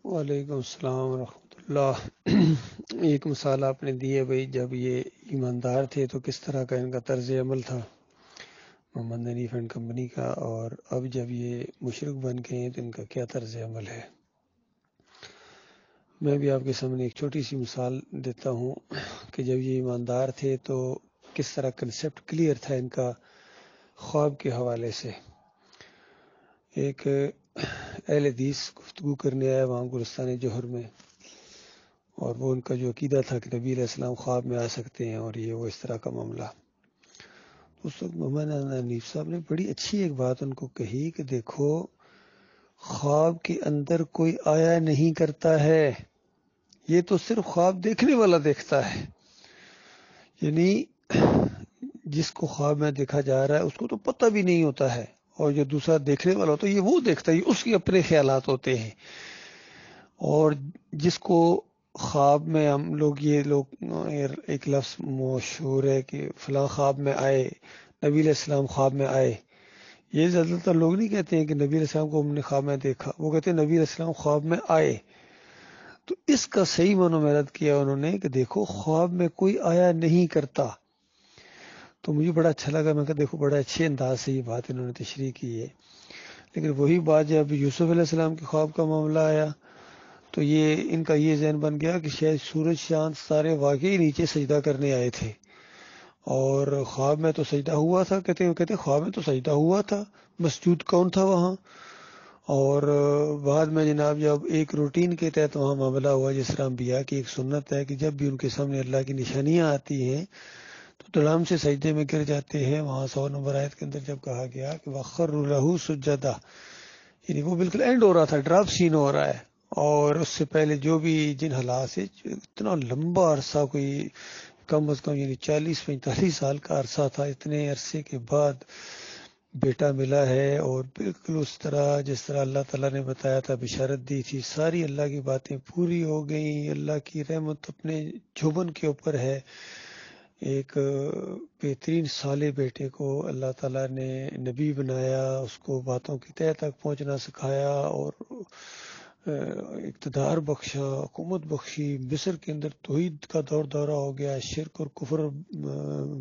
وعلیکم السلام ورحمۃ اللہ۔ ایک مثال آپ نے دی ہے بھائی، جب یہ ایماندار تھے تو کس طرح کا ان کا طرز عمل تھا محمد حنیف اینڈ کمپنی کا، اور اب جب یہ مشرک بن گئے ہیں تو ان کا کیا طرز عمل ہے۔ میں بھی آپ کے سامنے ایک چھوٹی سی مثال دیتا ہوں کہ جب یہ ایماندار تھے تو کس طرح کنسیپٹ کلیئر تھا ان کا خواب کے حوالے سے۔ ایک اہل حدیث گفتگو کرنے آیا وہاں گلستان جوہر میں، اور وہ ان کا جو عقیدہ تھا کہ نبی علیہ السلام خواب میں آ سکتے ہیں اور یہ وہ اس طرح کا معاملہ۔ اس وقت محمد حنیف صاحب نے بڑی اچھی ایک بات ان کو کہی کہ دیکھو، خواب کے اندر کوئی آیا نہیں کرتا ہے، یہ تو صرف خواب دیکھنے والا دیکھتا ہے۔ یعنی جس کو خواب میں دیکھا جا رہا ہے اس کو تو پتہ بھی نہیں ہوتا ہے، اور جو دوسرا دیکھنے والا ہوتا ہے یہ وہ دیکھتا ہے، یہ اس کے اپنے خیالات ہوتے ہیں۔ اور جس کو خواب میں ہم لوگ ایک لفظ مشہور ہے کہ فلاں خواب میں آئے، نبی علیہ السلام خواب میں آئے، یہ زیادہ تر لوگ نہیں کہتے ہیں کہ نبی علیہ السلام کو ہم نے خواب میں دیکھا، وہ کہتے ہیں نبی علیہ السلام خواب میں آئے۔ تو اس کا صحیح معنی میں رد کیا انہوں نے کہ دیکھو، خواب میں کوئی آیا نہیں کرتا۔ تو مجھے بڑا اچھا لگا، میں کہا دیکھو بڑا اچھے انداز سے یہ بات انہوں نے تشریح کی ہے۔ لیکن وہی بات جب یوسف علیہ السلام کے خواب کا معاملہ آیا تو یہ ان کا یہ ذہن بن گیا کہ شاید سورج چاند ستارے واقعی نیچے سجدہ کرنے آئے تھے، اور خواب میں تو سجدہ ہوا تھا۔ کہتے خواب میں تو سجدہ ہوا تھا، مسجود کون تھا وہاں؟ اور بعد میں جناب جب ایک روٹین کے تحت وہاں معاملہ ہوا، جس طرح انبیاء کی ایک سنت ہے کہ جب بھی ان کے سامنے اللہ کی نشانیاں آتی ہیں تو دڑام سے سجدے میں گر جاتے ہیں۔ وہاں 100 نمبر آیت کے اندر جب کہا گیا کہ وَخَرُّوا لَهُ سُجَّدًا، یعنی وہ بالکل اینڈ ہو رہا تھا، ڈراپ سین ہو رہا ہے، اور اس سے پہلے جو بھی جن حالات سے اتنا لمبا عرصہ، کوئی کم از کم یعنی 40-45 سال کا عرصہ تھا، اتنے عرصے کے بعد بیٹا ملا ہے، اور بالکل اس طرح جس طرح اللہ تعالیٰ نے بتایا تھا، بشارت دی تھی، ساری اللہ کی باتیں پوری ہو گئیں۔ اللہ کی رحمت اپنے جوبن کے اوپر ہے۔ ایک بہترین صالح بیٹے کو اللہ تعالیٰ نے نبی بنایا، اس کو باتوں کی تہہ تک پہنچنا سکھایا، اور اقتدار بخشا، حکومت بخشی۔ مصر کے اندر توحید کا دور دورہ ہو گیا، شرک اور کفر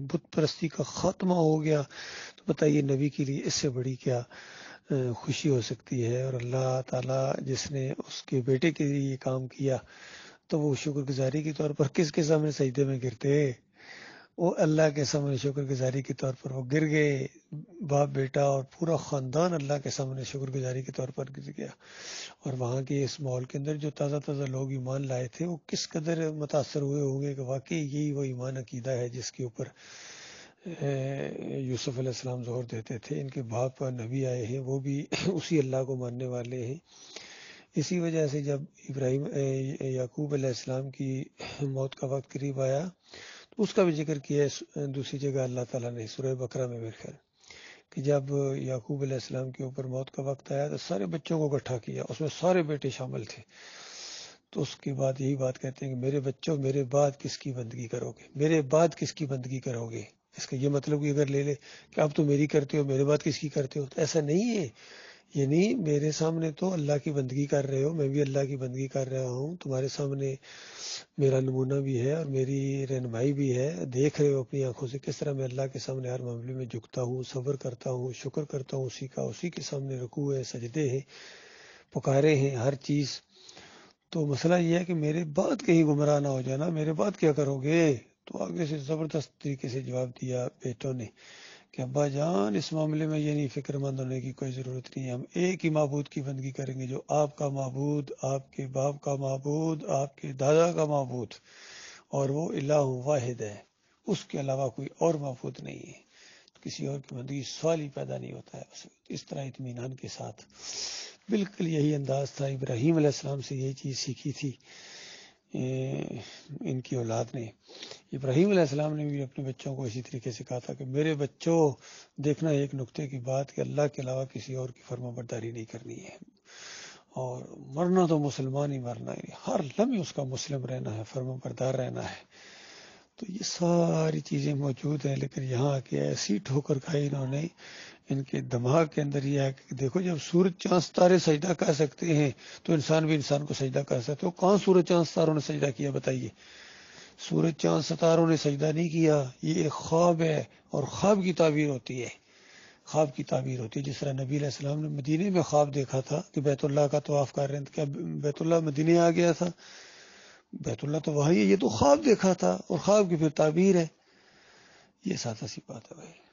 بت پرستی کا خاتمہ ہو گیا۔ تو بتائیے نبی کے لیے اس سے بڑی کیا خوشی ہو سکتی ہے؟ اور اللہ تعالیٰ جس نے اس کے بیٹے کے لیے یہ کام کیا تو وہ شکر گزاری کے طور پر کس کے سامنے سجدے میں گرتے؟ وہ اللہ کے سامنے شکر گزاری کے طور پر وہ گر گئے، باپ بیٹا اور پورا خاندان اللہ کے سامنے شکر گزاری کے طور پر گر گیا۔ اور وہاں کے اس ماحول کے اندر جو تازہ تازہ لوگ ایمان لائے تھے وہ کس قدر متاثر ہوئے ہوں گے کہ واقعی یہی وہ ایمان عقیدہ ہے جس کے اوپر یوسف علیہ السلام زور دیتے تھے۔ ان کے باپ نبی آئے ہیں، وہ بھی اسی اللہ کو ماننے والے ہیں۔ اسی وجہ سے جب یعقوب علیہ السلام کی موت کا وقت قریب آیا تو اس کا بھی ذکر کیا ہے دوسری جگہ اللہ تعالیٰ نے، سورہ بقرہ میں میرے خیال، کہ جب یعقوب علیہ السلام کے اوپر موت کا وقت آیا تو سارے بچوں کو اکٹھا کیا، اس میں سارے بیٹے شامل تھے۔ تو اس کے بعد یہی بات کہتے ہیں کہ میرے بچوں، میرے بعد کس کی بندگی کرو گے؟ میرے بعد کس کی بندگی کرو گے؟ اس کا یہ مطلب کہ اگر لے لے کہ اب تو میری کرتے ہو، میرے بعد کس کی کرتے ہو، تو ایسا نہیں ہے۔ یعنی میرے سامنے تو اللہ کی بندگی کر رہے ہو، میں بھی اللہ کی بندگی کر رہا ہوں، تمہارے سامنے میرا نمونہ بھی ہے اور میری رہنمائی بھی ہے، دیکھ رہے ہو اپنی آنکھوں سے کس طرح میں اللہ کے سامنے ہر معاملے میں جھکتا ہوں، صبر کرتا ہوں، شکر کرتا ہوں اسی کا، اسی کے سامنے رکوع ہے، سجدے ہیں، پکارے ہیں، ہر چیز۔ تو مسئلہ یہ ہے کہ میرے بعد کہیں گمراہ نہ ہو جانا، میرے بعد کیا کرو گے؟ تو آگے سے زبردست طریقے سے جواب دیا بیٹوں نے کہ ابا جان، اس معاملے میں یہ نہیں فکر مند ہونے کی کوئی ضرورت نہیں ہے، ہم ایک ہی معبود کی بندگی کریں گے، جو آپ کا معبود، آپ کے باپ کا معبود، آپ کے دادا کا معبود، اور وہ الہ واحد ہے، اس کے علاوہ کوئی اور معبود نہیں ہے، کسی اور کی بندگی سوال ہی پیدا نہیں ہوتا ہے۔ اس طرح اطمینان کے ساتھ، بالکل یہی انداز تھا۔ ابراہیم علیہ السلام سے یہی چیز سیکھی تھی ان کی اولاد نے۔ ابراہیم علیہ السلام نے بھی اپنے بچوں کو اسی طریقے سے کہا تھا کہ میرے بچوں، دیکھنا ایک نقطے کی بات کہ اللہ کے علاوہ کسی اور کی فرما برداری نہیں کرنی ہے، اور مرنا تو مسلمان ہی مرنا ہے، ہر لمحے اس کا مسلم رہنا ہے، فرما بردار رہنا ہے۔ تو یہ ساری چیزیں موجود ہیں، لیکن یہاں آ کے ایسی ٹھوکر کھائی انہوں نے، ان کے دماغ کے اندر یہ ہے کہ دیکھو جب سورج چاند ستارے سجدہ کر سکتے ہیں تو انسان بھی انسان کو سجدہ کر سکتا ہے. تو کہاں سورج چاند ستاروں نے سجدہ کیا بتائیے؟ سورج چاند ستاروں نے سجدہ نہیں کیا. یہ ایک خواب ہے اور خواب کی تعبیر ہوتی ہے. خواب کی تعبیر ہوتی ہے. جس طرح نبی علیہ السلام نے مدینے میں خواب دیکھا تھا کہ بیت اللہ کا طواف کر رہے ہیں. کیا بیت اللہ مدینے آ گیا تھا؟ بیت اللہ تو وہی ہے. یہ تو خواب دیکھا تھا اور خواب کی پھر تعبیر ہے. یہ سادہ سی بات ہے بھائی.